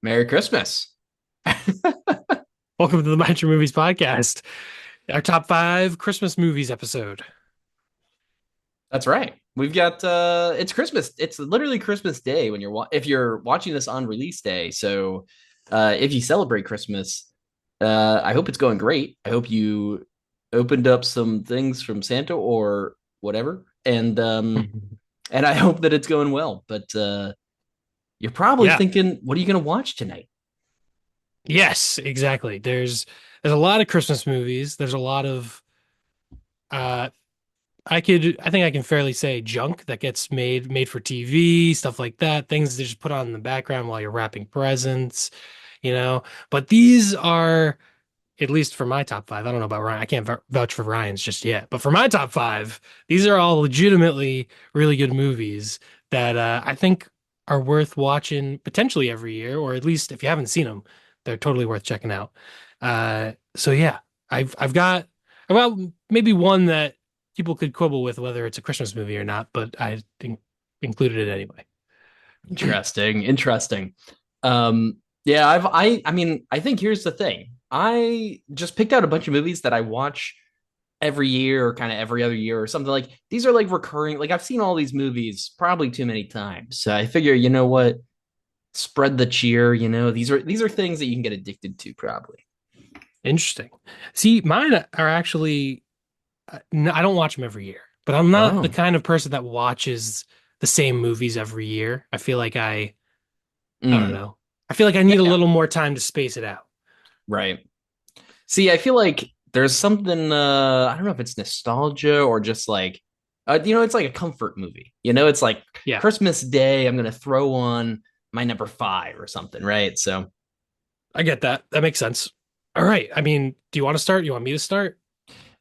Merry Christmas. Welcome to the Mind Your Movies podcast, our top five Christmas movies episode. That's right. We've got it's Christmas. It's literally Christmas Day when if you're watching this on release day. So if you celebrate Christmas, I hope it's going great. I hope you opened up some things from Santa or whatever. And I hope that it's going well. But you're probably Yeah, thinking, what are you going to watch tonight? yes, exactly. There's a lot of Christmas movies. There's a lot of uh I think I can fairly say junk that gets made for TV, stuff like that, things that just put on in the background while you're wrapping presents, you know. But these are, at least for my top five. I don't know about Ryan. I can't vouch for Ryan's just yet. But for my top five, these are all legitimately really good movies that I think are worth watching potentially every year, or at least if you haven't seen them, they're totally worth checking out. So yeah, I've got about maybe one that people could quibble with whether it's a Christmas movie or not, but I think included it anyway. Interesting, interesting. Um, yeah, I think here's the thing. I just picked out a bunch of movies that I watch every year or kind of every other year or something. Like these are like recurring. Like I've seen all these movies probably too many times. So I figure, you know what? Spread the cheer, these are things that you can get addicted to probably. Interesting. See, mine are actually no, I don't watch them every year, but I'm not the Oh. kind of person that watches the same movies every year. I feel like I don't Mm. know. I feel like I need a Yeah, little more time to space it out. right. See, I feel like there's something I don't know if it's nostalgia or just like it's like a comfort movie. It's like Yeah, Christmas Day, I'm gonna throw on my number five or something, right? So I get that. That makes sense. All right. I mean, do you want to start? You want me to start?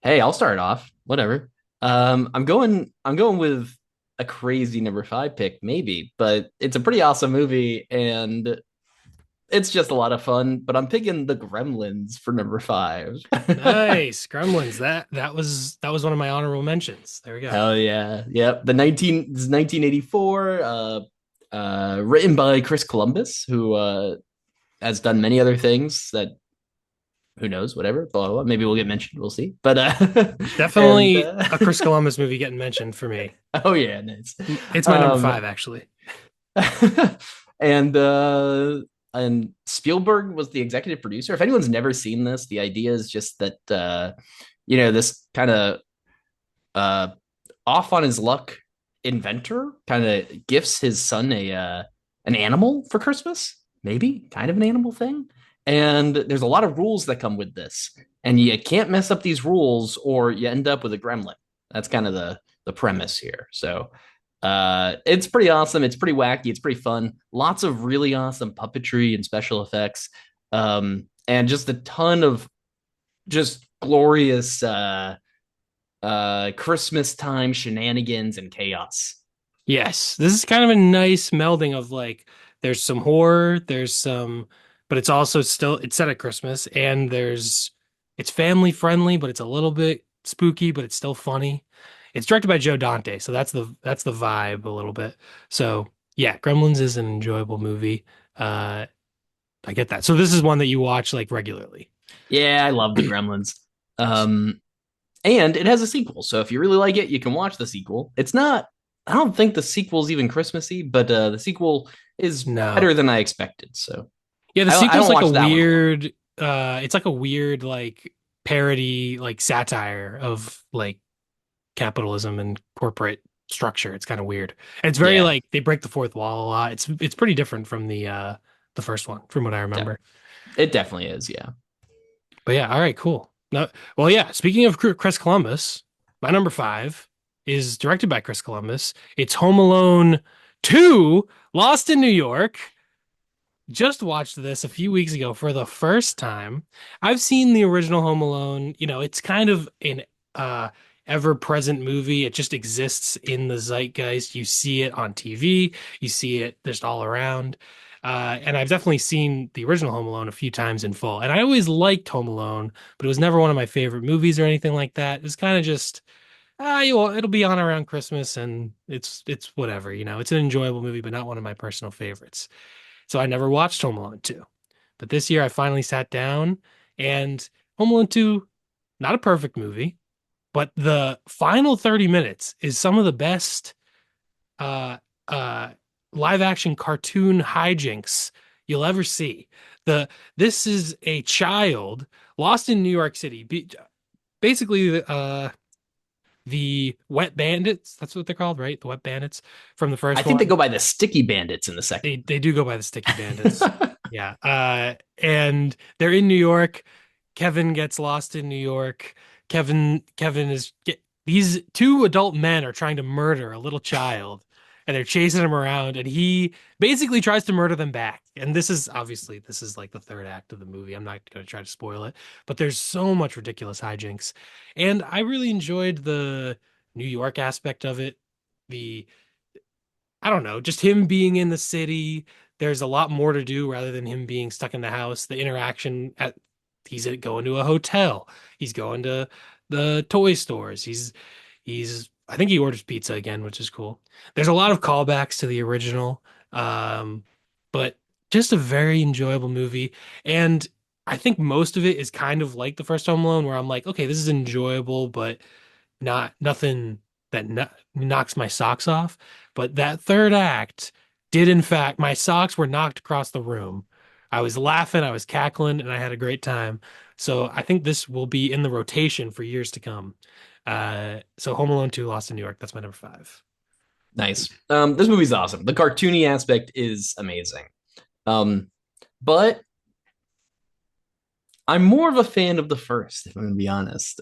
hey, I'll start off. Whatever. I'm going with a crazy number five pick, maybe, but it's a pretty awesome movie and it's just a lot of fun. But I'm picking the Gremlins for number five. Nice. Gremlins. That was one of my honorable mentions. There we go. Hell yeah. Yep. This is 1984, written by Chris Columbus, who has done many other things that who knows, whatever, blah, blah, blah. Maybe we'll get mentioned. We'll see. But and Definitely a Chris Columbus movie getting mentioned for me. oh yeah, nice. It's my number Um five, actually. and and Spielberg was the executive producer. If anyone's never seen this, the idea is just that this kind of uh off on his luck inventor kind of gifts his son a an animal for Christmas, maybe kind of an animal thing. And there's a lot of rules that come with this, and you can't mess up these rules, or you end up with a gremlin. That's kind of the premise here. So it's pretty awesome. It's pretty wacky. It's pretty fun. Lots of really awesome puppetry and special effects, and just a ton of just glorious Christmas time shenanigans and chaos. Yes, this is kind of a nice melding of like there's some horror, but it's also still it's set at Christmas, and it's family friendly, but it's a little bit spooky, but it's still funny. It's directed by Joe Dante, so that's the vibe a little bit. So yeah, Gremlins is an enjoyable movie. Uh, I get that. So this is one that you watch like regularly. Yeah, I love the Gremlins. Um, and it has a sequel, so if you really like it, you can watch the sequel. It's not. I don't think the sequel's even Christmassy, but the sequel is No. better than I expected. So Yeah, the I sequel's don't like a watch that one a lot. weird it's like a weird like parody, like satire of like capitalism and corporate structure. It's kind of weird. And it's very Yeah, like they break the fourth wall a lot. It's pretty different from the first one, from what I de- remember. it definitely is. Yeah. But yeah, all right, cool. No, well, yeah. Speaking of Chris Columbus, my number five is directed by Chris Columbus. It's Home Alone 2, Lost in New York. Just watched this a few weeks ago for the first time. I've seen the original Home Alone. It's kind of an uh ever-present movie. It just exists in the zeitgeist. You see it on TV, you see it just all around. And I've definitely seen the original Home Alone a few times in full. And I always liked Home Alone, but it was never one of my favorite movies or anything like that. It was kind of just it'll be on around Christmas and it's whatever. It's an enjoyable movie, but not one of my personal favorites. So I never watched Home Alone 2. But this year I finally sat down and Home Alone 2, not a perfect movie, but the final 30 minutes is some of the best uh uh live action cartoon hijinks you'll ever see. The This is a child lost in New York City. Basically the Wet Bandits, that's what they're called, right? The Wet Bandits from the I first think they one. go by the Sticky Bandits in the second They do go by the Sticky Bandits. Yeah. And they're in New York. Kevin gets lost in New York. Kevin is these two adult men are trying to murder a little child and they're chasing him around and he basically tries to murder them back. And this is like the third act of the movie. I'm not going to try to spoil it, but there's so much ridiculous hijinks. And I really enjoyed the New York aspect of it. The I don't know, just him being in the city. There's a lot more to do rather than him being stuck in the house. The interaction at he's going to a hotel. He's going to the toy stores. He's I think he orders pizza again, which is cool. There's a lot of callbacks to the original. Um, but just a very enjoyable movie. And I think most of it is kind of like the first Home Alone, where I'm like, okay, this is enjoyable, but not nothing that knocks my socks off. But that third act did, in fact, my socks were knocked across the room. I was laughing, I was cackling, and I had a great time. So I think this will be in the rotation for years to come. So Home Alone 2, Lost in New York, that's my number five. Nice. This movie's awesome. The cartoony aspect is amazing. Um, but I'm more of a fan of the first, if I'm gonna be honest.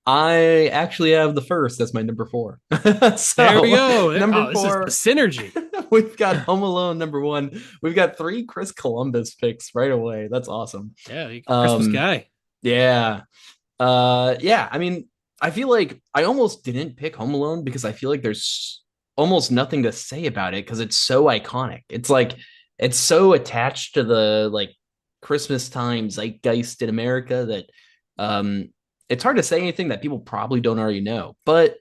I actually have the first. That's my number four. There we So go. number Oh, this is the four, synergy. we've got Home Alone number one. We've got three Chris Columbus picks right away. That's awesome. Yeah, Christmas Um, guy. yeah. Yeah. I mean, I feel like I almost didn't pick Home Alone because I feel like there's almost nothing to say about it because it's so iconic. It's like it's so attached to the like Christmas time zeitgeist in America that um it's hard to say anything that people probably don't already know. But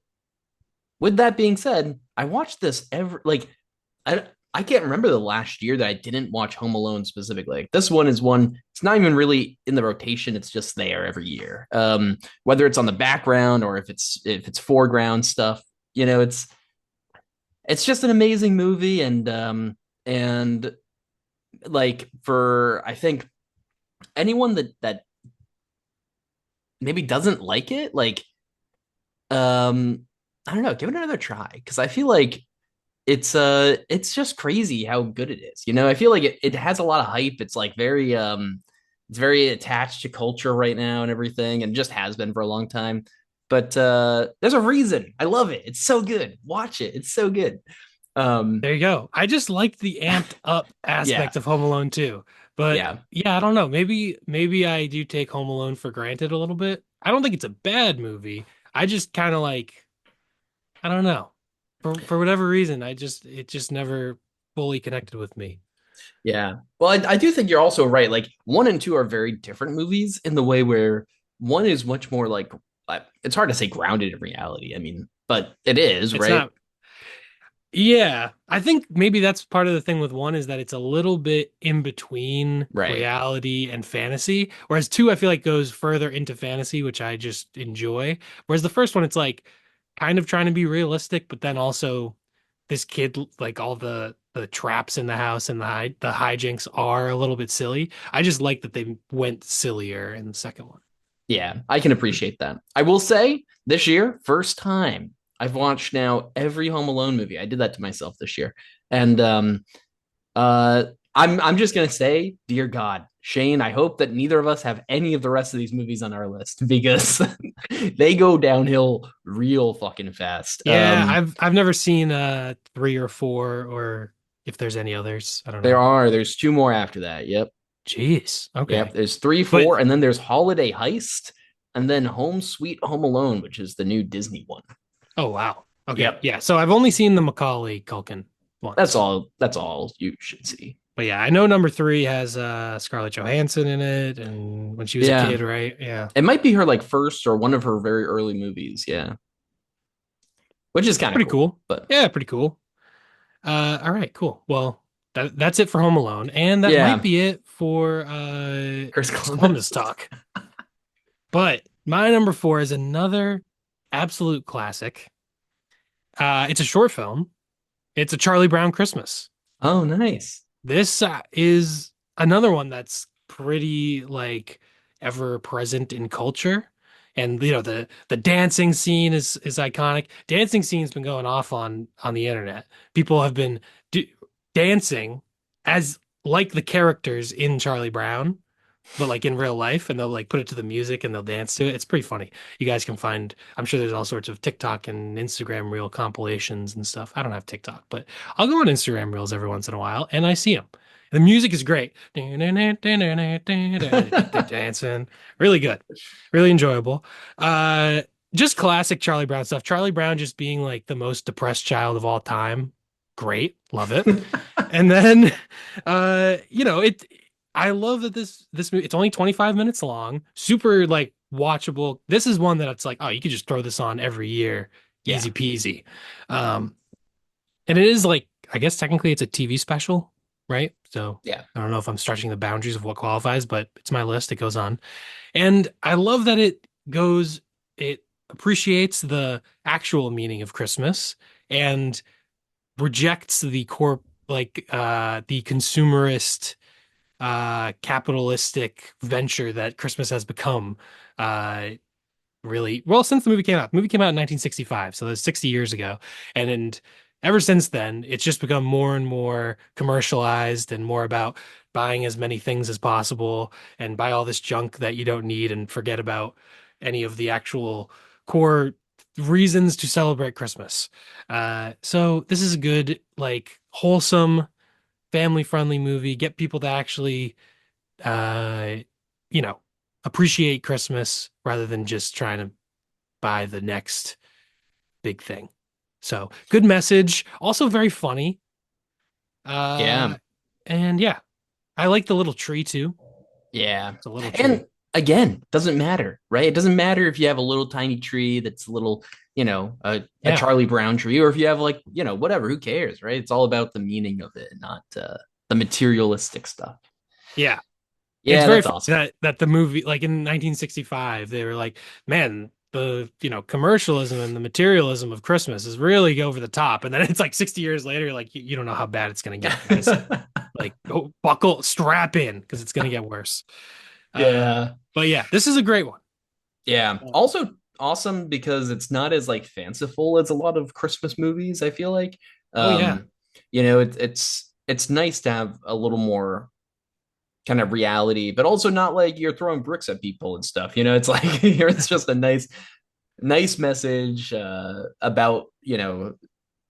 with that being said, I watched this every like I can't remember the last year that I didn't watch Home Alone specifically. Like, this one is one. It's not even really in the rotation. It's just there every year. Whether it's on the background or if it's foreground stuff, it's just an amazing movie. And like for I think anyone that maybe doesn't like it, like I don't know, give it another try because I feel like it's just crazy how good it is. I feel like it has a lot of hype. It's like it's very attached to culture right now and everything, and just has been for a long time. But there's a reason. I love it. It's so good. Watch it. It's so good. Um There you go. I just liked the amped up yeah. aspect of Home Alone too. But Yeah. yeah, I don't know. Maybe I do take Home Alone for granted a little bit. I don't think it's a bad movie. I just kind of like I don't know. For whatever reason, it just never fully connected with me. Yeah. Well, I do think you're also right. Like one and two are very different movies in the way where one is much more like it's hard to say grounded in reality. I mean, but it is, It's right? not Yeah, I think maybe that's part of the thing with one is that it's a little bit in between Right. reality and fantasy, whereas two I feel like goes further into fantasy, which I just enjoy. Whereas the first one, it's like kind of trying to be realistic, but then also this kid, like all the traps in the house and the hijinks are a little bit silly. I just like that they went sillier in the second one. Yeah, I can appreciate that. I will say this year, first time I've watched now every Home Alone movie. I did that to myself this year. And uh I'm just gonna say, dear God, Shane, I hope that neither of us have any of the rest of these movies on our list because they go downhill real fucking fast. Yeah, I've never seen three or four or if there's any others. I don't know. There's two more after that. Yep. Jeez. Yep. Okay. There's three, But four, and then there's Holiday Heist, and then Home Sweet Home Alone, which is the new Disney one. oh wow. Okay. Yep. Yeah. So I've only seen the Macaulay Culkin That's once. all. That's all you should see. But yeah, I know number three has Scarlett Johansson in it and when she was a Yeah. kid, right? Yeah. It might be her like first or one of her very early movies. Yeah. Which is kind of Pretty cool. cool. But Yeah, pretty cool. All right, cool. Well, that's it for Home Alone, and that might Yeah, be it for Chris Chris Columbus Columbus. talk. But my number four is another absolute classic. It's a short film. It's a Charlie Brown Christmas. Oh, nice. This is another one that's pretty like ever present in culture. And the dancing scene is iconic. Dancing scene's been going off on the internet. People have been dancing as like the characters in Charlie Brown, but like in real life, and they'll like put it to the music and they'll dance to it. It's pretty funny. You guys can find, I'm sure there's all sorts of TikTok and Instagram reel compilations and stuff. I don't have TikTok, but I'll go on Instagram reels every once in a while and I see them. The music is great. Dancing. Really good. Really enjoyable. Uh just classic Charlie Brown stuff. Charlie Brown just being like the most depressed child of all time. Great. Love it. And then it I love that this movie, it's only 25 minutes long, super like watchable. This is one that it's like, oh, you could just throw this on every year, Yeah, easy peasy. Um, and it is like, I guess technically it's a TV special, right? So yeah, I don't know if I'm stretching the boundaries of what qualifies, but it's my list. It goes on. And I love that it appreciates the actual meaning of Christmas and rejects the core, the consumerist capitalistic venture that Christmas has become. Uh, really, well, since the movie came out. The movie came out in 1965, so that's 60 years ago, and ever since then, it's just become more and more commercialized and more about buying as many things as possible and buy all this junk that you don't need and forget about any of the actual core reasons to celebrate Christmas. So this is a good, like, wholesome family friendly movie, get people to actually, uh, you know, appreciate Christmas rather than just trying to buy the next big thing. So good message. Also very funny. yeah, Uh, and yeah, I like the little tree too. yeah. It's a little And tree. again, doesn't matter, right? It doesn't matter if you have a little tiny tree that's a little, a Yeah. Charlie Brown tree, or if you have like, whatever, who cares, right? It's all about the meaning of it, not the materialistic stuff. Yeah. It's Yeah, very that's funny awesome. that the movie, like in 1965, they were like, man, the commercialism and the materialism of Christmas is really over the top. And then it's like 60 years later, like you don't know how bad it's gonna get, guys. Like, oh, buckle, strap in, because it's gonna get worse. Uh, Yeah. but yeah, this is a great one. Yeah. Also awesome because it's not as like fanciful as a lot of Christmas movies, I feel like. Oh yeah, Um, it's nice to have a little more kind of reality, but also not like you're throwing bricks at people and stuff. It's like it's just a nice message about,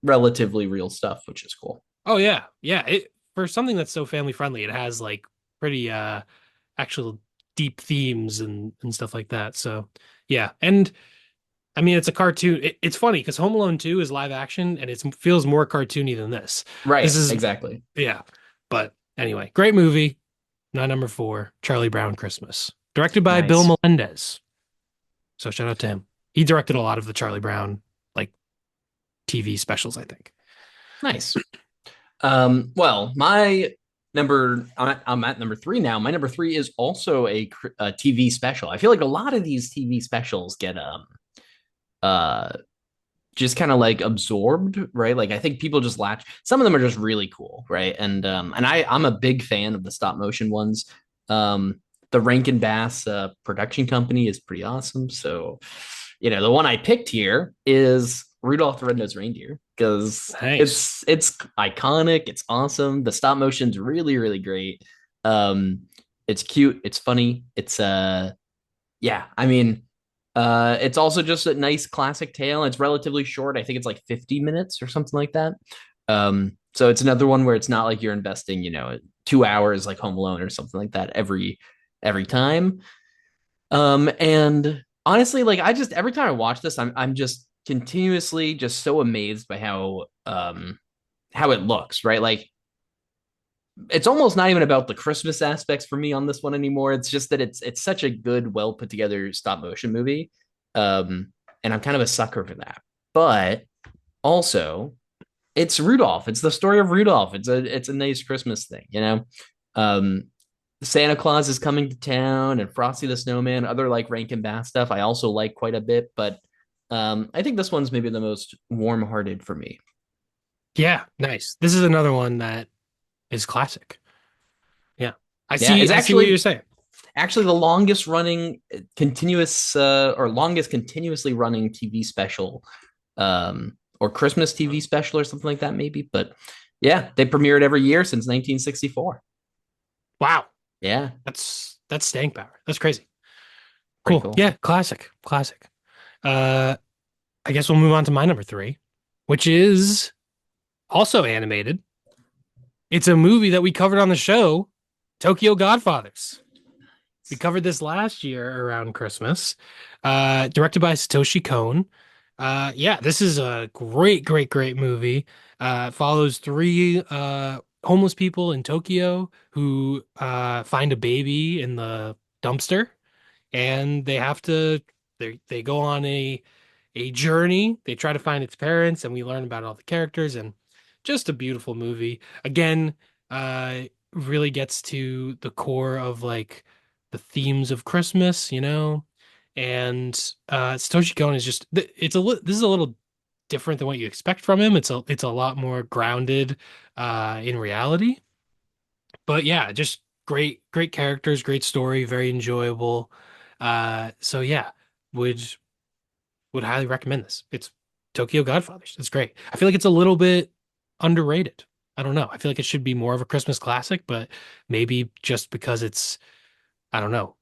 relatively real stuff, which is cool. oh yeah, yeah. It for something that's so family friendly, it has like pretty actual deep themes and stuff like that. So yeah, and I mean, it's a cartoon. It's funny because Home Alone 2 is live action and it feels more cartoony than this. This Right, is, exactly. yeah. But anyway, great movie. My number four, Charlie Brown Christmas, directed by Bill Nice. Melendez. So shout out to him. He directed a lot of the Charlie Brown like TV specials, I think. Nice. Well, I'm at number three now. My number three is also a TV special. I feel like a lot of these TV specials get uh just kind of like absorbed, right? Like I think people just latch. Some of them are just really cool, right? And I'm a big fan of the stop motion ones. The Rankin Bass production company is pretty awesome. So, the one I picked here is Rudolph the Red-Nosed Reindeer because Nice. it's iconic, it's awesome. The stop motion's really, really great. Um, it's cute, it's funny, it's yeah, I mean, it's also just a nice classic tale. It's relatively short. I think it's like 50 minutes or something like that. So it's another one where it's not like you're investing, 2 hours like Home Alone or something like that every time. And honestly, like I just every time I watch this, I'm just continuously just so amazed by how it looks, right? Like it's almost not even about the Christmas aspects for me on this one anymore. It's just that it's such a good, well put together stop motion movie. Um, and I'm kind of a sucker for that. But also, it's Rudolph. It's the story of Rudolph. It's a nice Christmas thing, you know. Um, Santa Claus is coming to town, and Frosty the Snowman, other like Rankin Bass stuff. I also like quite a bit, but I think this one's maybe the most warm-hearted for me. Yeah, nice. This is another one that is classic. Yeah. Yeah, it's I see what you're actually saying. the longest running continuous or longest continuously running TV special, or Christmas TV special or something like that, maybe. But yeah, they premiered every year since 1964. Wow. Yeah, That's staying power. That's crazy. pretty Cool. cool. Yeah, classic. Classic. Uh I guess we'll move on to my number three, which is also animated. It's a movie that we covered on the show, Tokyo Godfathers. We covered this last year around Christmas. Directed by Satoshi Kon. Yeah, this is a great movie. It follows three homeless people in Tokyo who find a baby in the dumpster, and they go on a journey. They try to find its parents, and we learn about all the characters, and just a beautiful movie. Again, really gets to the core of like the themes of Christmas, you know. And Satoshi Kon is just this is a little different than what you expect from him. It's a lot more grounded in reality. But yeah, just great characters, great story, very enjoyable. So yeah, would would highly recommend this. It's Tokyo Godfathers. It's great. I feel like it's a little bit underrated. I don't know. I feel like it should be more of a Christmas classic, but maybe just because it's, I don't know.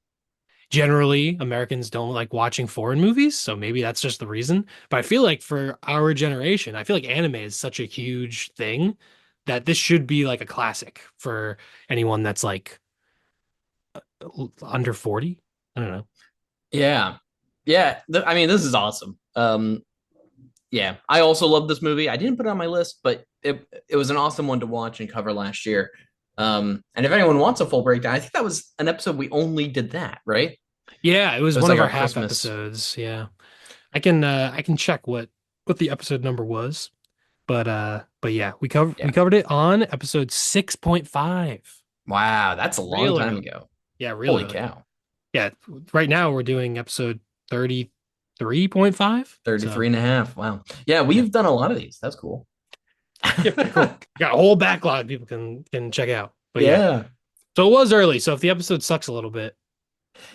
Generally, Americans don't like watching foreign movies, so maybe that's just the reason. But I feel like for our generation, I feel like anime is such a huge thing that this should be like a classic for anyone that's like under 40. I don't know. Yeah, yeah. I mean, this is awesome. Yeah, I also love this movie. I didn't put it on my list, but it was an awesome one to watch and cover last year. And if anyone wants a full breakdown, I think that was an episode we only did that, right? Yeah, it was It was one like of our our half Christmas. episodes. Yeah. I can check what the episode number was. But yeah, we Yeah. covered it on episode 6.5. Wow, that's a long Real time early. ago. Yeah, real Holy early. cow. Yeah, right now we're doing episode 33.5. 33 So, and a half. Wow. Yeah, yeah. we've done a lot of these. That's cool. Yeah, pretty cool. Got a whole backlog people can check out. But yeah. Yeah. So it was early. So if the episode sucks a little bit,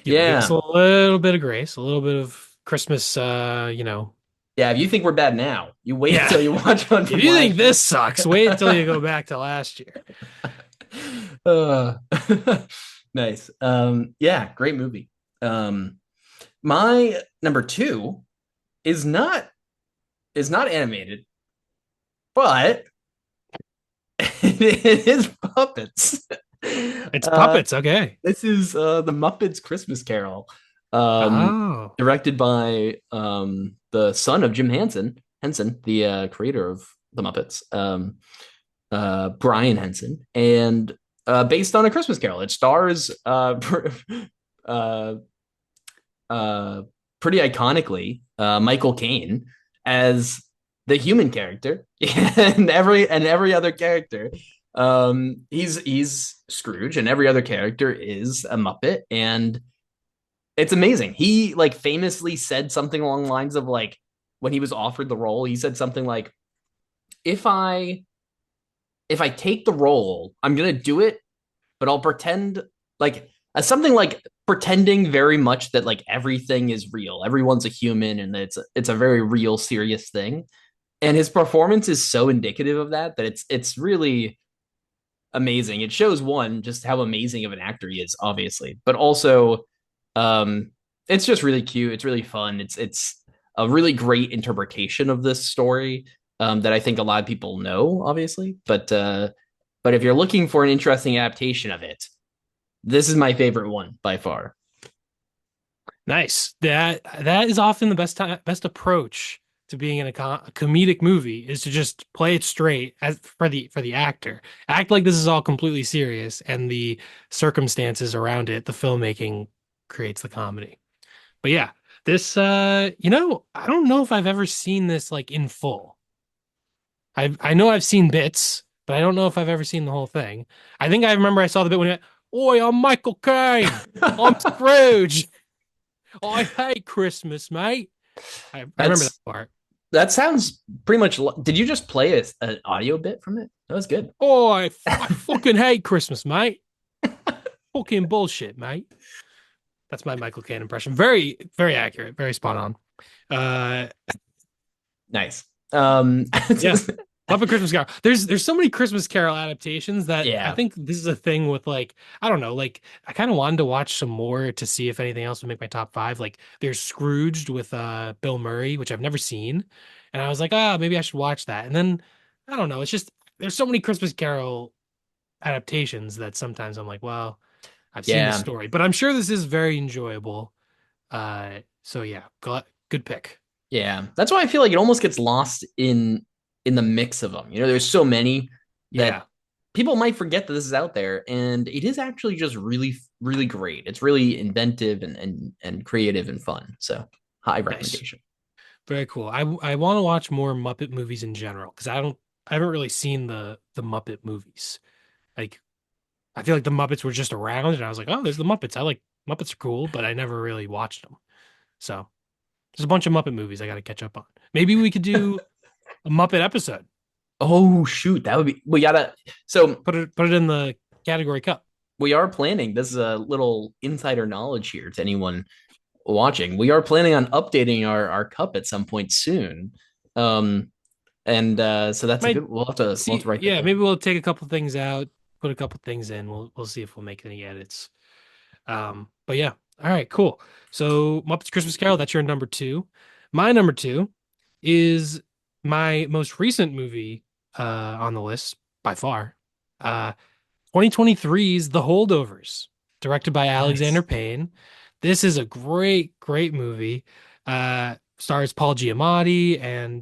give us a Yeah. little bit of grace, a little bit of Christmas Yeah. If you think we're bad now, you wait yeah. until you watch one If from you think last year. this sucks, wait until you go back to last year. Uh, nice. Yeah, great movie. My number two is not animated, but it is puppets. It's Uh, puppets, okay. this is the Muppets Christmas Carol, Oh. directed by the son of Jim Henson, the creator of the Muppets, Brian Henson, and based on A Christmas Carol. It stars uh, uh, pretty iconically Michael Caine as the human character, and every other character. He's Scrooge, and every other character is a Muppet, and it's amazing. He like famously said something along the lines of like when he was offered the role, he said something like, "If I take the role, I'm gonna do it, but I'll pretend like something like pretending very much that like everything is real, everyone's a human, and it's a very real, serious thing." And his performance is so indicative of that that it's really amazing. It shows one just how amazing of an actor he is, obviously, but also um, it's just really cute. It's really fun. It's a really great interpretation of this story that I think a lot of people know, obviously, but if you're looking for an interesting adaptation of it, this is my favorite one by far. Nice. That is often the best approach to being in a comedic movie is to just play it straight as for the actor. Act like this is all completely serious and the circumstances around it, the filmmaking creates the comedy. But yeah, this I don't know if I've ever seen this like in full. I know I've seen bits, but I don't know if I've ever seen the whole thing. I think I remember I saw the bit when he went, "Oi, I'm Michael Caine. I'm Scrooge. I hate Christmas, mate." I remember that That's part. that sounds pretty much. Did you just play an audio bit from it? That was good. Oh, I fucking hate Christmas, mate. Fucking bullshit, mate. That's my Michael Caine impression. Very, very accurate. Very spot on. Uh, Nice. yeah. Muppet Christmas Carol. There's so many Christmas Carol adaptations that I Yeah. think this is a thing with like I don't know like I kind of wanted to watch some more to see if anything else would make my top five. Like there's Scrooged with Bill Murray, which I've never seen, and I was like maybe I should watch that. And then I don't know. It's just there's so many Christmas Carol adaptations that sometimes I'm like, well, I've seen the Yeah. story, but I'm sure this is very enjoyable. So yeah, good pick. Yeah. That's why I feel like it almost gets lost in the mix of them. There's so many that Yeah, people might forget that this is out there, and it is actually just really, really great. It's really inventive and creative and fun. So high nice. recommendation. Very cool. I want to watch more Muppet movies in general because I haven't really seen the Muppet movies. Like I feel like the Muppets were just around and I was like, oh, there's the Muppets. I like Muppets are cool, but I never really watched them. So there's a bunch of Muppet movies I got to catch up on. Maybe we could do a Muppet episode. Oh shoot, that would be we gotta so Put it in the category cup. we are planning. This is a little insider knowledge here to anyone watching. We are planning on updating our cup at some point soon. Um and so that's a Might good we'll have to see, write that yeah, down. maybe we'll take a couple things out, put a couple things in. We'll see if we'll make any edits. But yeah. All right, cool. So Muppets Christmas Carol, that's your number two. My number two is my most recent movie on the list by far. 2023's The Holdovers, directed by Alexander Nice. Payne. This is a great, great movie. Stars Paul Giamatti and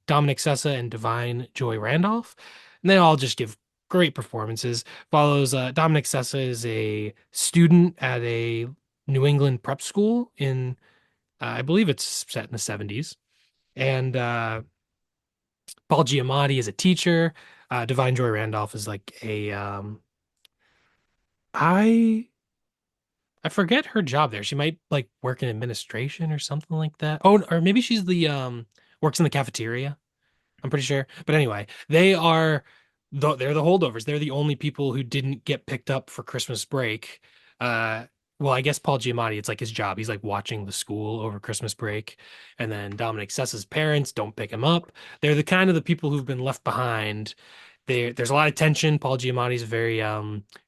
Dominic Sessa and Divine Joy Randolph. And they all just give great performances. Follows Dominic Sessa is a student at a New England prep school in, I believe it's set in the 70s. And Paul Giamatti is a teacher. Divine Joy Randolph is like a I I forget her job there. She might like work in administration or something like that. Oh, or maybe she's the works in the cafeteria. I'm pretty sure. But anyway, they're the holdovers. They're the only people who didn't get picked up for Christmas break. Uh well, I guess Paul Giamatti, it's like his job. He's like watching the school over Christmas break. And then Dominic Sessa's parents don't pick him up. They're the kind of the people who've been left behind. There's a lot of tension. Paul Giamatti's very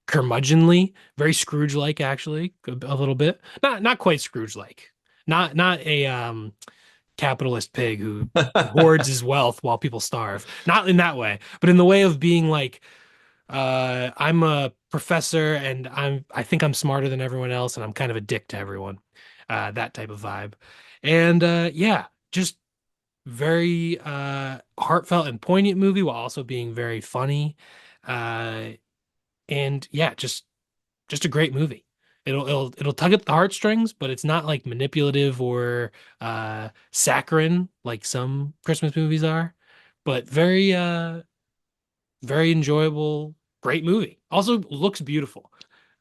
curmudgeonly, very Scrooge-like actually, a little bit. Not quite Scrooge-like. Not a capitalist pig who hoards his wealth while people starve. Not in that way, but in the way of being like, I'm a professor and I think I'm smarter than everyone else and I'm kind of a dick to everyone. That type of vibe. And yeah, just very heartfelt and poignant movie while also being very funny. Uh, and yeah, just a great movie. It'll tug at the heartstrings, but it's not like manipulative or saccharine like some Christmas movies are. But very enjoyable, great movie. Also looks beautiful.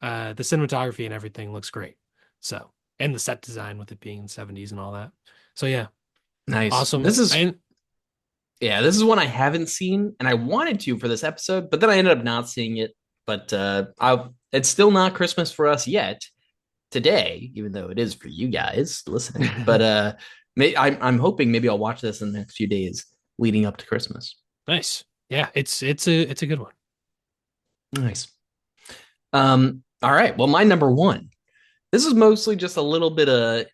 The cinematography and everything looks great. So, and the set design with it being in the 70s and all that. So yeah, Nice. awesome. And This is one I haven't seen, and I wanted to for this episode, but then I ended up not seeing it. But it's still not Christmas for us yet today, even though it is for you guys listening. But I'm hoping maybe I'll watch this in the next few days leading up to Christmas. nice. Yeah, it's a good one. Nice. All right. Well, my number one. This is mostly just a little bit of,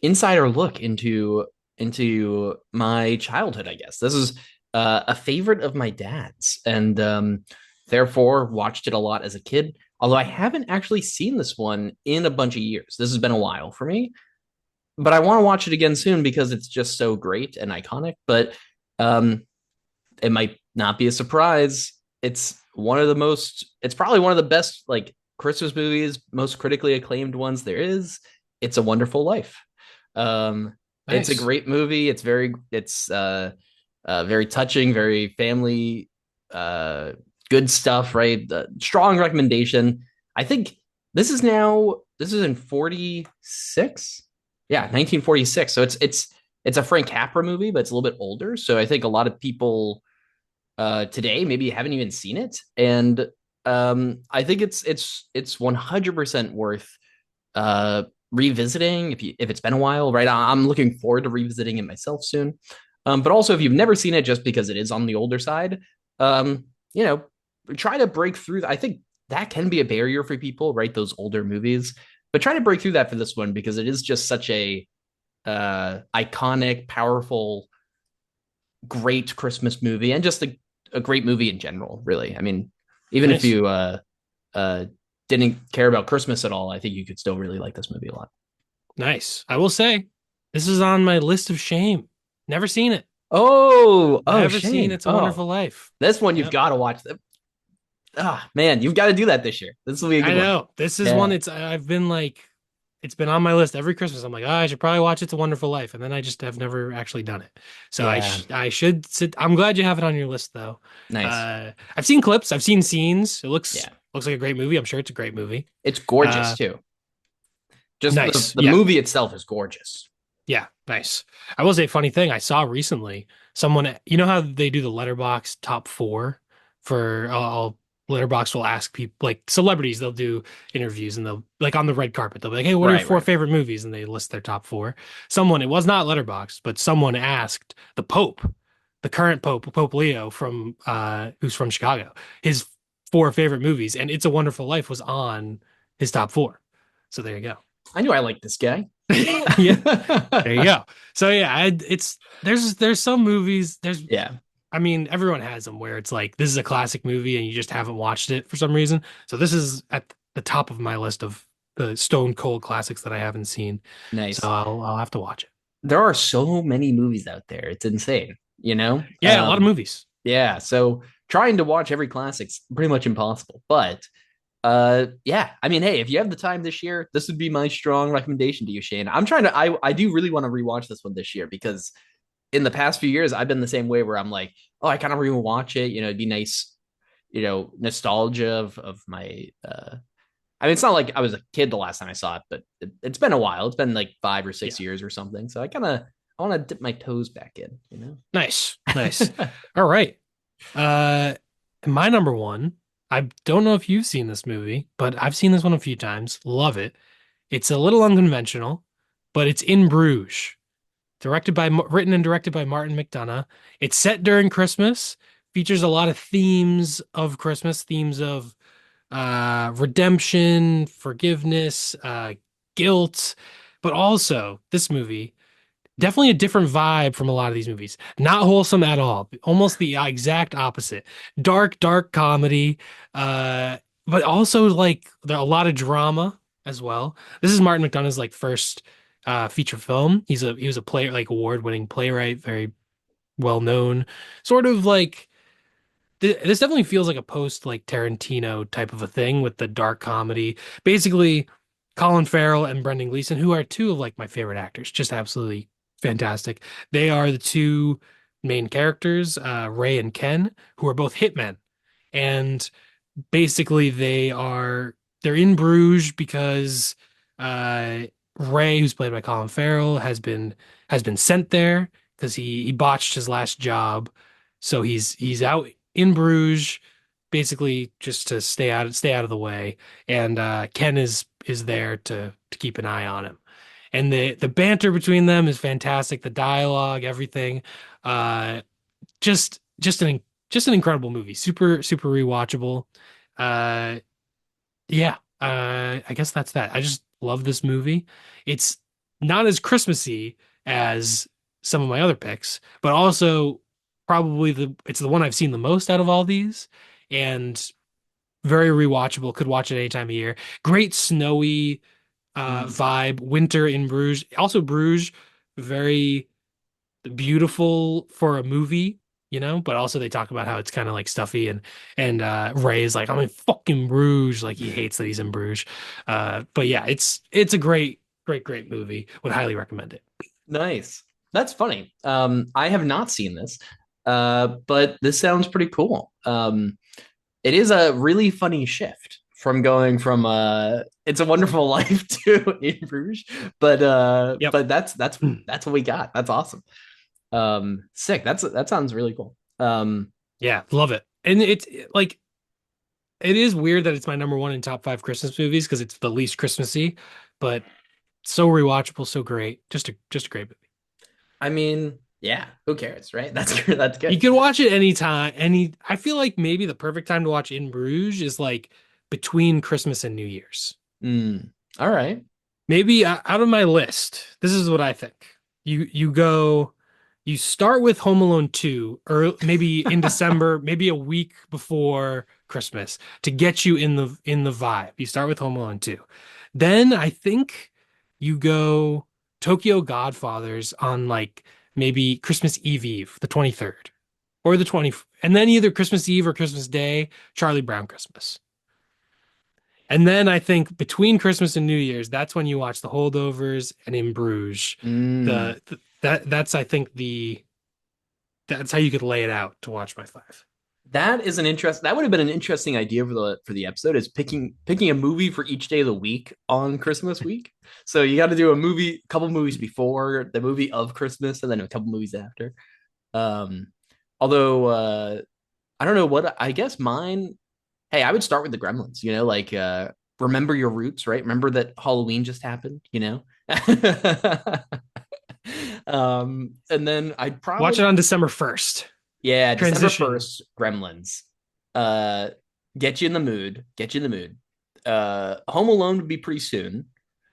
insider look into my childhood, I guess. This is a favorite of my dad's, and therefore watched it a lot as a kid. Although I haven't actually seen this one in a bunch of years. This has been a while for me, but I want to watch it again soon because it's just so great and iconic. But um, it might not be a surprise. It's probably one of the best like Christmas movies, most critically acclaimed ones there is. It's a Wonderful Life. It's a Nice. great movie. It's Very touching, very family, uh, good stuff, right? Strong recommendation. I think this is in 46. Yeah, 1946. So it's a Frank Capra movie, but it's a little bit older. So I think a lot of people today maybe haven't even seen it, and I think it's 100% worth uh revisiting if it's been a while, right? I'm looking forward to revisiting it myself soon. But also if you've never seen it, just because it is on the older side, um, you know, try to break through. I think that can be a barrier for people, right? Those older movies, but try to break through that for this one because it is just such a iconic, powerful, great Christmas movie, and just a great movie in general. Really, I mean, even if Nice. you uh, didn't care about Christmas at all, I think you could still really like this movie a lot. Nice. I will say this is on my list of shame. Never seen it. Oh, Never seen shame. It's a Oh, Wonderful Life. this one you've Yep. got to watch. Ah, man, you've got to do that this year. This will be a I good one. know. This is one Yeah, I've been like it's been on my list every Christmas. I'm like, oh, I should probably watch It's a Wonderful Life, and then I just have never actually done it. So yeah, I should sit. I'm glad you have it on your list though. nice. I've seen clips, I've seen scenes. It Yeah, looks like a great movie. I'm sure it's a great movie. it's gorgeous Uh, too. Just nice. the Yeah. movie itself is gorgeous. Yeah, nice. I will say, funny thing I saw recently, someone, you know how they do the Letterbox top four for all Letterbox will ask people like celebrities, they'll do interviews and they'll like on the red carpet, they'll be like, hey, what are your Right, four right. favorite movies? And they list their top four. Someone, it was not Letterbox, but someone asked the Pope, the current Pope, Pope Leo from who's from Chicago, his four favorite movies, and It's a Wonderful Life was on his top four. So there you go. I knew I liked this guy. Yeah. There you go. So yeah, it's there's some movies Yeah, I mean everyone has them where it's like this is a classic movie and you just haven't watched it for some reason. So this is at the top of my list of the stone cold classics that I haven't seen. So nice. I'll have to watch it. There are so many movies out there. It's insane, you know? Yeah, a lot of movies. Yeah, so trying to watch every classic's pretty much impossible. But yeah, I mean, hey, if you have the time this year, this would be my strong recommendation to you, Shane. I do really want to rewatch this one this year because in the past few years I've been the same way where I'm like, oh, I kind of rewatch it, it'd be nice, nostalgia of my I mean, it's not like I was a kid the last time I saw it, but it's been a while. It's been like 5 or 6 Yeah. years or something. So I want to dip my toes back in. Nice. Nice. All right. Uh my number one, I don't know if you've seen this movie, but I've seen this one a few times. Love it. It's a little unconventional, but it's In Bruges. Written and directed by Martin McDonagh. It's set during Christmas, features a lot of themes of Christmas, themes of redemption, forgiveness, guilt, but also this movie definitely a different vibe from a lot of these movies. Not wholesome at all, almost the exact opposite. Dark, dark comedy, uh, but also like there are a lot of drama as well. This is Martin McDonagh's like first feature film. He was a player like award-winning playwright, very well known. Sort of like this definitely feels like a post like Tarantino type of a thing with the dark comedy. Basically, Colin Farrell and Brendan Gleeson, who are two of like my favorite actors, just absolutely fantastic. They are the two main characters, Ray and Ken, who are both hitmen. And basically they're in Bruges because uh Ray, who's played by Colin Farrell, has been sent there because he botched his last job. So he's out in Bruges basically just to stay out of the way. And Ken is there to keep an eye on him. And the banter between them is fantastic. The dialogue, everything. Uh just an incredible movie. Super rewatchable. Uh yeah, I guess that's that. I just love this movie. It's not as Christmassy as some of my other picks, but also probably it's the one I've seen the most out of all these, and very rewatchable. Could watch it any time of year. Great snowy Mm. vibe. Winter in Bruges. Also Bruges, very beautiful for a movie, but also they talk about how it's kind of like stuffy and Ray is like, I'm in fucking Bruges, like he hates that he's in Bruges. But yeah, it's a great movie. Would highly recommend it. Nice. That's funny. I have not seen this. But this sounds pretty cool. It is a really funny shift from going from It's a Wonderful Life to In Bruges, Yep. but that's what we got. That's awesome. Sick. That sounds really cool. Yeah, love it. And it's like it is weird that it's my number one in top five Christmas movies because it's the least Christmassy, but so rewatchable, so great. Just a great movie. I mean, yeah, who cares, right? That's You good. can watch it anytime. I feel like maybe the perfect time to watch In Bruges is like between Christmas and New Year's. All right. Maybe out of my list, this is what I think. You start with Home Alone 2, or maybe in December, maybe a week before Christmas to get you in the vibe. You start with Home Alone 2. Then I think you go Tokyo Godfathers on like maybe Christmas Eve, the 23rd, or the 20th, and then either Christmas Eve or Christmas Day, Charlie Brown Christmas. And then I think between Christmas and New Year's, that's when you watch The Holdovers and In Bruges. Mm. That's I think that's how you could lay it out to watch my five. That would have been an interesting idea for the episode is picking a movie for each day of the week on Christmas week. So you got to do a couple movies before the movie of Christmas, and then a couple movies after. Um, although I don't know what I guess mine. Hey, I would start with the Gremlins. Like remember your roots, right? Remember that Halloween just happened. And then I'd Watch probably it on December 1st. yeah, December Transition. 1st, Gremlins. Uh get you in the mood. Get you in the mood. Home Alone would be pretty soon.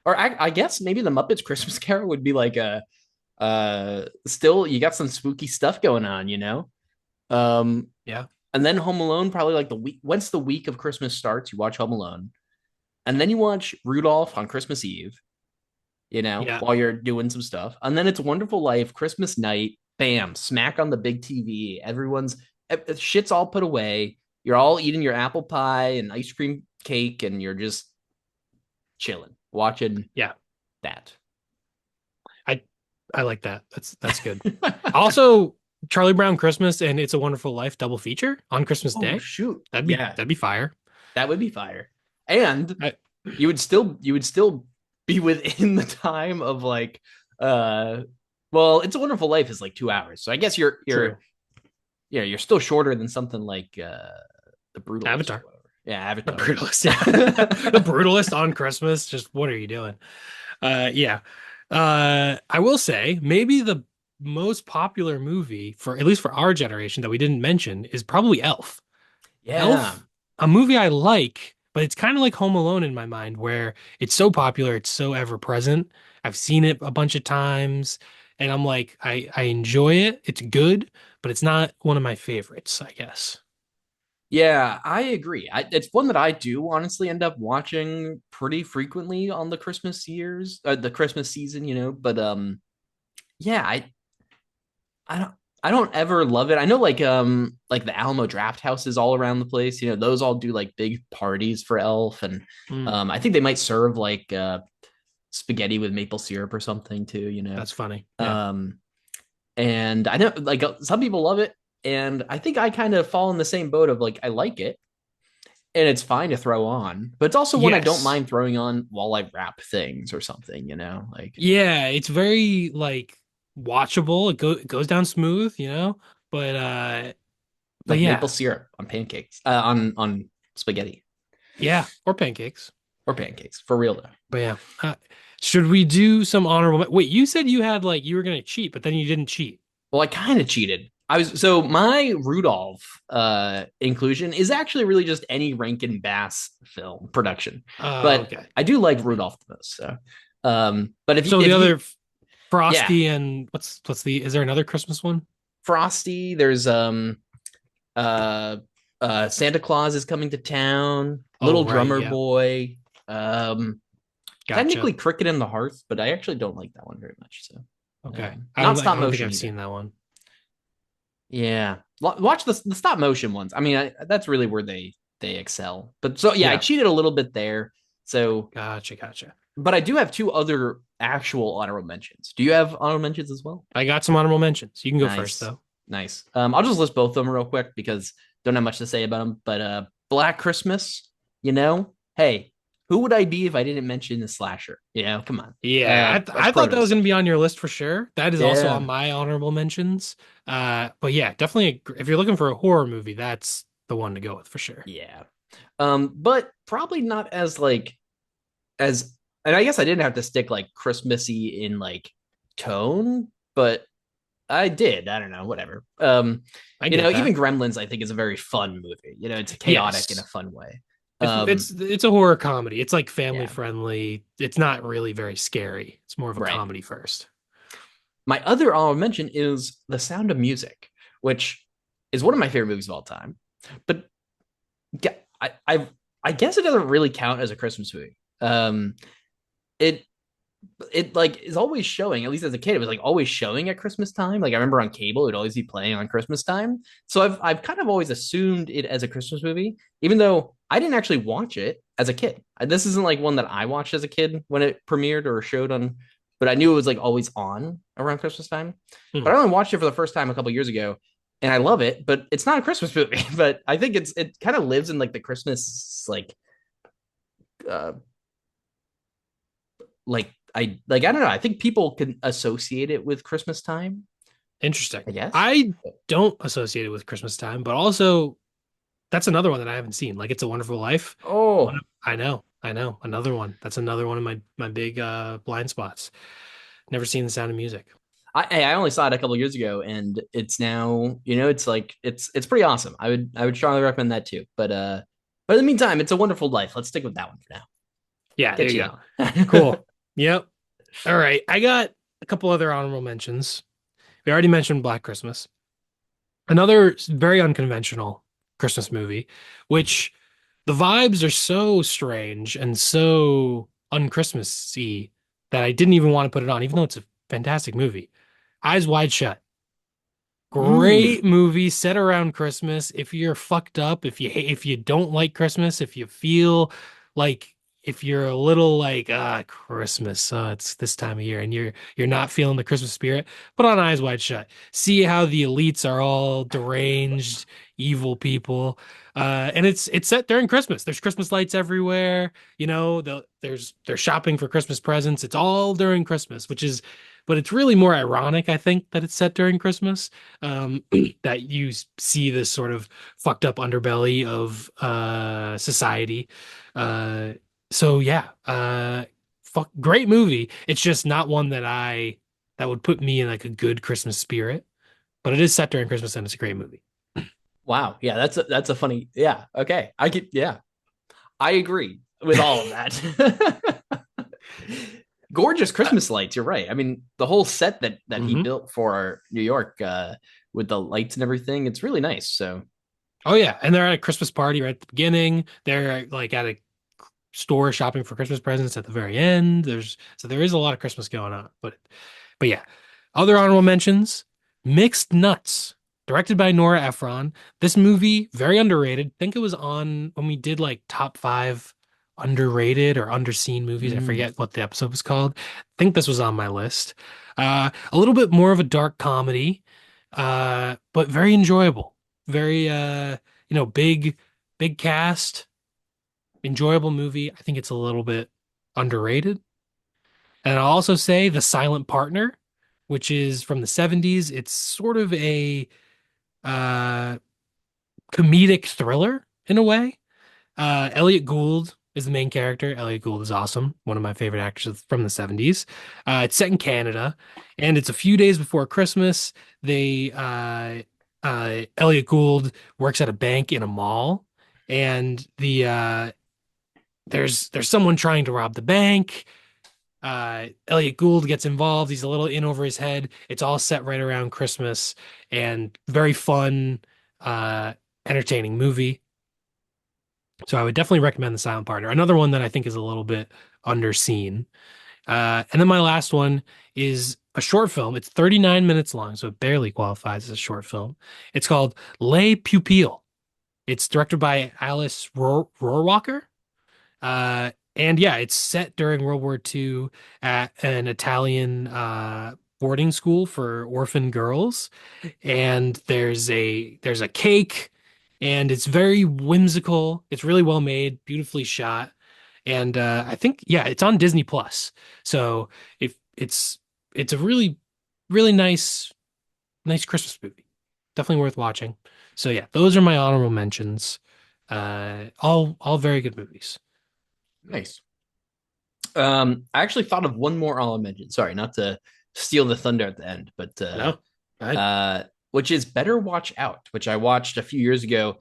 Or I guess maybe the Muppets Christmas Carol would be like a still you got some spooky stuff going on. Um Yeah. and then Home Alone probably like the week once the week of Christmas starts, you watch Home Alone. And then you watch Rudolph on Christmas Eve, Yeah. while you're doing some stuff. And then It's a Wonderful Life, Christmas night, bam, smack on the big TV. Shit's all put away. You're all eating your apple pie and ice cream cake, and you're just chilling, watching Yeah. that. I I like that. That's good. Also, Charlie Brown Christmas and It's a Wonderful Life double feature on Christmas Oh, Day. shoot. That'd be Yeah, that'd be fire. that would be fire. And I, you would still be within the time of like uh well, It's a Wonderful Life is like 2 hours. So I guess True. you're still shorter than something like the Brutalist or Avatar. whatever. Yeah, The Avatar. Brutalist, yeah. The Brutalist on Christmas. Just what are you doing? Yeah. I will say maybe the most popular movie for at least for our generation that we didn't mention is probably Elf. Yeah. Elf, a movie I like, but it's kind of like Home Alone in my mind, where it's so popular, it's so ever present. I've seen it a bunch of times, and I'm like, I enjoy it. It's good, but it's not one of my favorites, I guess. Yeah, I agree. It's one that I do honestly end up watching pretty frequently on the Christmas season. But yeah, I don't I don't ever love it. I know like the Alamo Draft House is all around the place. Those all do like big parties for Elf, and Mm, I think they might serve like spaghetti with maple syrup or something too. that's funny. Yeah. Um, and I know like some people love it, and I think I kind of fall in the same boat of like I like it and it's fine to throw on, but it's also one I don't Yes. mind throwing on while I wrap things or something. Like Yeah, it's very like watchable. It goes down smooth, But but like maple yeah. syrup on pancakes, on spaghetti Yeah, or pancakes. or pancakes for real though. But yeah. Should we do some honorable Wait, you said you had like you were gonna cheat, but then you didn't cheat. Well, I kind of cheated. My Rudolph inclusion is actually really just any Rankin Bass film production, but Okay. I do like Rudolph the most. So, but So the if other you yeah, Frosty and what's the is there another Christmas one? Frosty, there's uh Santa Claus is coming to town, Oh, Little right, Drummer yeah. Boy, um Gotcha. technically Cricket in the Hearth, but I actually don't like that one very much. So, Okay. not I stop don't think motion I've either. seen that one. Yeah, watch the stop motion ones. I mean, that's really where they excel. But so yeah, I Yeah. cheated a little bit there. So, Gotcha. but I do have two other actual honorable mentions. Do you have honorable mentions as well? I got some honorable mentions. You can go first Nice. though. Nice. I'll just list both of them real quick because don't have much to say about them. But Black Christmas, hey, who would I be if I didn't mention the slasher? Come on. Yeah, A I thought that was prototype. going to be on your list for sure. That is also on Yeah. my honorable mentions. But yeah, definitely if you're looking for a horror movie, that's the one to go with for sure. Yeah. But probably not as like as and I guess I didn't have to stick like Christmassy in like tone, but I did. I don't know, whatever. I get that. Even Gremlins I think is a very fun movie. It's chaotic in a Yes. fun way. It's Um, it's a horror comedy. It's like family yeah, friendly. It's not really very scary. It's more of a right. comedy first. My other honorable mention is The Sound of Music, which is one of my favorite movies of all time. But yeah, I guess it doesn't really count as a Christmas movie. It it like is always showing, at least as a kid, it was like always showing at Christmas time. Like I remember on cable, it'd always be playing on Christmas time. So I've kind of always assumed it as a Christmas movie, even though I didn't actually watch it as a kid. This isn't like one that I watched as a kid when it premiered or showed on, but I knew it was like always on around Christmas time. Mhm. But I only watched it for the first time a couple years ago, and I love it. But it's not a Christmas movie. But I think it kind of lives in like the Christmas uh I don't know. I think people can associate it with Christmas time, Interesting. I guess. I don't associate it with Christmas time, but also that's another one that I haven't seen. Like It's a Wonderful Life. Oh, I know. Another one. That's another one of my big blind spots. Never seen The Sound of Music. I only saw it a couple years ago, and it's now it's like it's pretty awesome. I would strongly recommend that too. But in the meantime, it's a wonderful life. Let's stick with that one for now. Yeah, there Get you you go. that one. Cool. Yep. All right. I got a couple other honorable mentions. We already mentioned Black Christmas. Another very unconventional Christmas movie, which the vibes are so strange and so un-Christmassy that I didn't even want to put it on, even though it's a fantastic movie. Eyes Wide Shut. Mm. Great movie set around Christmas. If you're fucked up, if you don't like Christmas, if you feel like if you're a little like Christmas, it's this time of year and you're not feeling the Christmas spirit, put on Eyes Wide Shut. See how the elites are all deranged, evil people. And it's set during Christmas. There's Christmas lights everywhere. They're shopping for Christmas presents. It's all during Christmas, but it's really more ironic, I think, that it's set during Christmas. um, that you see this sort of fucked up underbelly of society. Uh, so yeah, great movie. It's just not one that would put me in like a good Christmas spirit, but it is set during Christmas and it's a great movie. Wow. Yeah, that's a funny. Yeah. Okay. I agree with all of that. Gorgeous Christmas lights. You're right. I mean, the whole set that he Hmm. built for New York, with the lights and everything, it's really nice. So Oh yeah, and they're at a Christmas party right at the beginning. They're like at a store shopping for Christmas presents at the very end. There is a lot of Christmas going on. But yeah. Other honorable mentions, Mixed Nuts, directed by Nora Ephron. This movie, very underrated. I think it was on when we did like top five underrated or underseen movies. I mm, forget what the episode was called. I think this was on my list. A little bit more of a dark comedy, but very enjoyable. Very big cast, enjoyable movie. I think it's a little bit underrated. And I'll also say The Silent Partner, which is from the 70s. It's sort of a uh, comedic thriller in a way. Elliot Gould is the main character. Elliot Gould is awesome, one of my favorite actors from the 70s. It's set in Canada, and it's a few days before Christmas. Elliot Gould works at a bank in a mall, and there's someone trying to rob the bank. Elliot Gould gets involved. He's a little in over his head. It's all set right around Christmas and very fun, uh, entertaining movie. So I would definitely recommend The Silent Partner. Another one that I think is a little bit underseen. And then my last one is a short film. It's 39 minutes long, so it barely qualifies as a short film. It's called Les Pupilles. It's directed by Alice Rohrwacher. And yeah, it's set during World War II at an Italian boarding school for orphan girls, and there's a cake, and it's very whimsical. It's really well made, beautifully shot, and I think yeah, it's on Disney Plus. So if it's a really nice Christmas movie, definitely worth watching. So yeah, those are my honorable mentions. All very good movies. Nice. I actually thought of one more I'll mention. Sorry, not to steal the thunder at the end, but No, I which is Better Watch Out, which I watched a few years ago.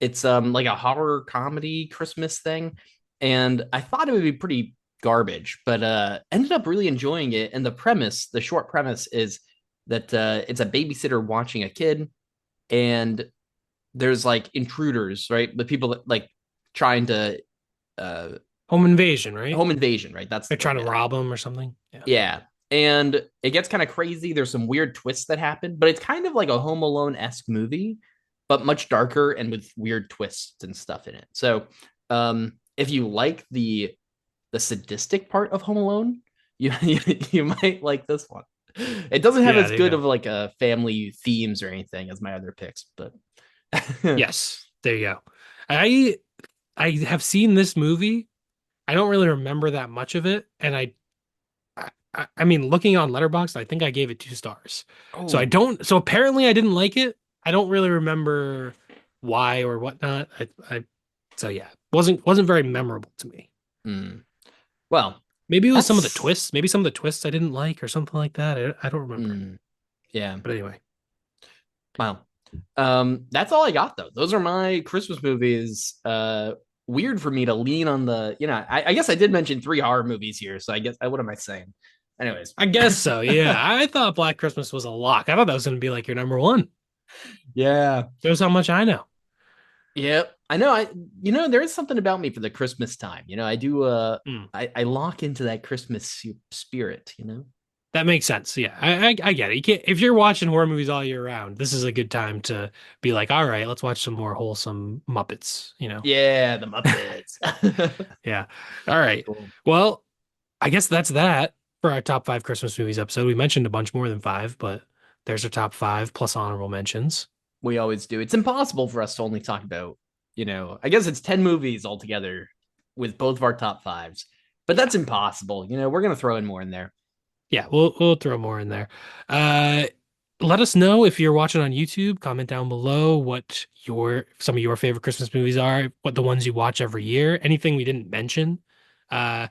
It's like a horror comedy Christmas thing, and I thought it would be pretty garbage, but ended up really enjoying it. And the short premise is that it's a babysitter watching a kid, and there's like intruders, right? The people that like trying to uh Home Invasion, right? home invasion, right? That's the They're thing. trying to Yeah. rob them or something. Yeah. Yeah. And it gets kind of crazy. There's some weird twists that happen, but it's kind of like a Home Alone esque movie, but much darker and with weird twists and stuff in it. So, if you like the sadistic part of Home Alone, you might like this one. It doesn't have Yeah, as there you good go. of like a family themes or anything as my other picks, but Yes, there you go. I I have seen this movie. I don't really remember that much of it, and I mean, looking on Letterboxd, I think I gave it 2 stars. So I oh, don't. So apparently, I didn't like it. I don't really remember why or whatnot. So yeah, wasn't very memorable to me. mm. Well, Maybe it was some of the that's twists. Maybe some of the twists I didn't like or something like that. I don't remember. yeah. But anyway, Wow. That's all I got though. Those are my Christmas movies. Weird for me to lean on the, I guess I did mention three horror movies here, so I guess what am I saying? Anyways, I guess so. Yeah, I thought Black Christmas was a lock. I thought that was going to be like your number one. yeah, Shows how much I know. yeah, I know. There is something about me for the Christmas time. I do. Hmm. I lock into that Christmas spirit. That makes sense. Yeah, I get it. You can't if you're watching horror movies all year round. This is a good time to be like, all right, let's watch some more wholesome Muppets. Yeah, the Muppets. Yeah. All right. Cool. Well, I guess that's that for our top five Christmas movies episode. We mentioned a bunch more than five, but there's our top five plus honorable mentions. We always do. It's impossible for us to only talk about, I guess it's 10 movies altogether with both of our top fives, but Yeah. that's impossible. We're going to throw in more in there. Yeah, we'll throw more in there. Uh, Let us know if you're watching on YouTube. Comment down below what some of your favorite Christmas movies are, what the ones you watch every year, anything we didn't mention. Uh,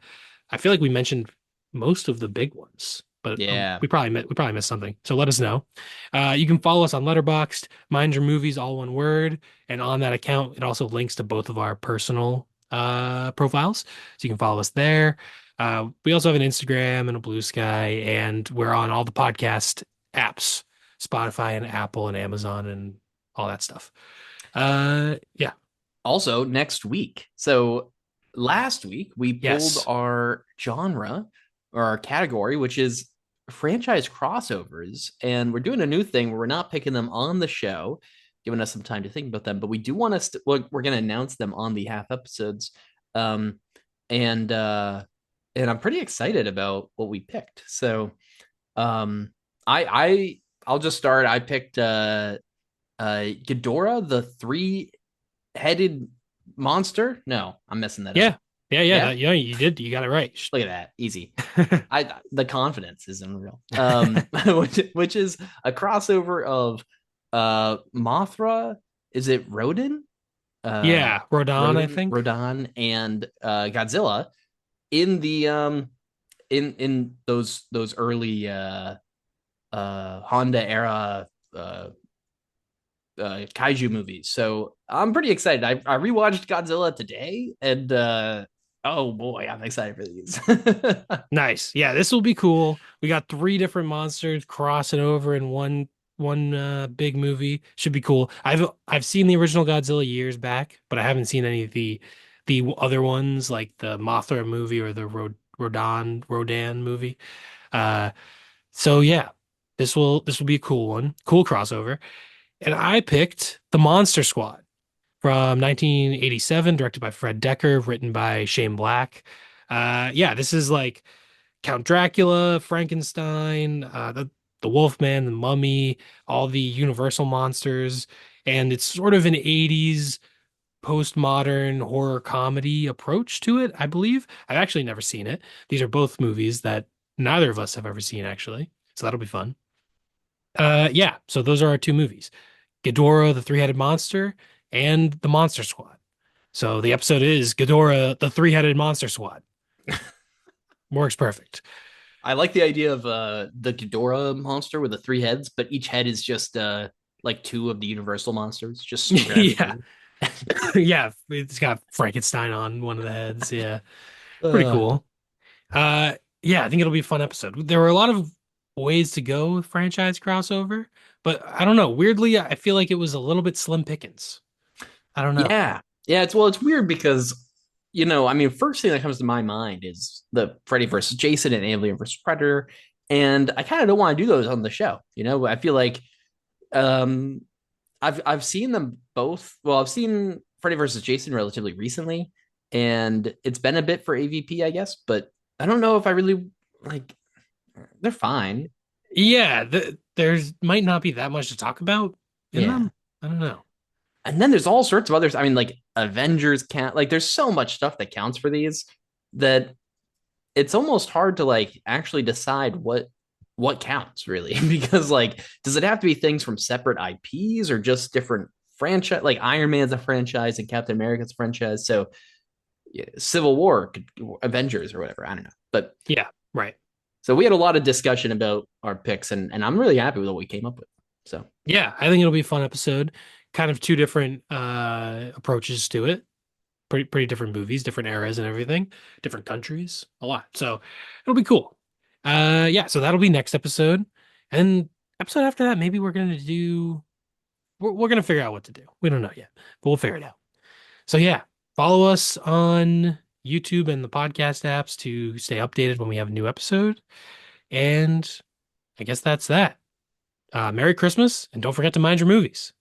I feel like we mentioned most of the big ones, but Yeah. we probably missed something. So let us know. You can follow us on Letterboxd, Mind Your Movies, all one word, and on that account, it also links to both of our personal profiles, so you can follow us there. We also have an Instagram and a Blue Sky, and we're on all the podcast apps, Spotify and Apple and Amazon and all that stuff. Yeah. Also, next week. So last week, we pulled Yes. our genre or our category, which is franchise crossovers. And we're doing a new thing where we're not picking them on the show, giving us some time to think about them, but we do want us to, we're going to announce them on the half episodes. Um, and, uh, and I'm pretty excited about what we picked. So, um, I'll just start. I picked Ghidorah, the three-headed monster. No, I'm messing that up. Yeah. Yeah. Yeah, Yeah. You did. You got it right. look at that, easy. The confidence is unreal. Which is a crossover of Mothra. Is it Rodan? Yeah. Rodan, I think. Rodan, and Godzilla in the in those early Honda era kaiju movies. So I'm pretty excited. I rewatched Godzilla today, and oh boy, I'm excited for these. Nice. Yeah, this will be cool. We got three different monsters crossing over in one big movie. Should be cool. I've seen the original Godzilla years back, but I haven't seen any of the other ones like the Mothra movie or the Rodan movie. Uh so yeah, this will be a cool one. Cool crossover. And I picked The Monster Squad from 1987, directed by Fred Dekker, written by Shane Black. Yeah, this is like Count Dracula, Frankenstein, the Wolfman, the Mummy, all the Universal monsters, and it's sort of an 80s postmodern horror comedy approach to it, I believe. I've actually never seen it. These are both movies that neither of us have ever seen, actually. So that'll be fun. Yeah, so those are our two movies. Ghidorah, the three-headed monster, and the Monster Squad. So the episode is Ghidorah, the three-headed monster squad. Works perfect. I like the idea of the Ghidorah monster with the three heads, but each head is just like two of the Universal monsters just scratched Yeah. together. Yeah, it's got Frankenstein on one of the heads. Yeah. Pretty Uh, cool. Yeah, I think it'll be a fun episode. There were a lot of ways to go with franchise crossover, but I don't know. Weirdly, I feel like it was a little bit slim pickings. I don't know. yeah, yeah. It's weird because I mean, first thing that comes to my mind is the Freddy versus Jason and Alien versus Predator, and I kind of don't want to do those on the show. I feel like um, I've seen them both. Well, I've seen Freddy versus Jason relatively recently, and it's been a bit for AVP, I guess, but I don't know if I really like. They're fine. Yeah, there's might not be that much to talk about in Yeah. them. I don't know. And then there's all sorts of others. I mean, like Avengers count. Like, there's so much stuff that counts for these that it's almost hard to like actually decide what counts really because like does it have to be things from separate IPs or just different franchise? Like Iron Man's a franchise and Captain America's a franchise. So yeah, Civil War, Avengers or whatever. I don't know. But Yeah, right. so we had a lot of discussion about our picks and I'm really happy with what we came up with. So Yeah, I think it'll be a fun episode. Kind of two different approaches to it. Pretty different movies, different eras and everything, different countries, a lot. So it'll be cool. Yeah, so that'll be next episode. And episode after that, maybe we're gonna figure out what to do. We don't know yet, but we'll figure it out. So yeah, follow us on YouTube and the podcast apps to stay updated when we have a new episode. And I guess that's that. Merry Christmas, and don't forget to mind your movies.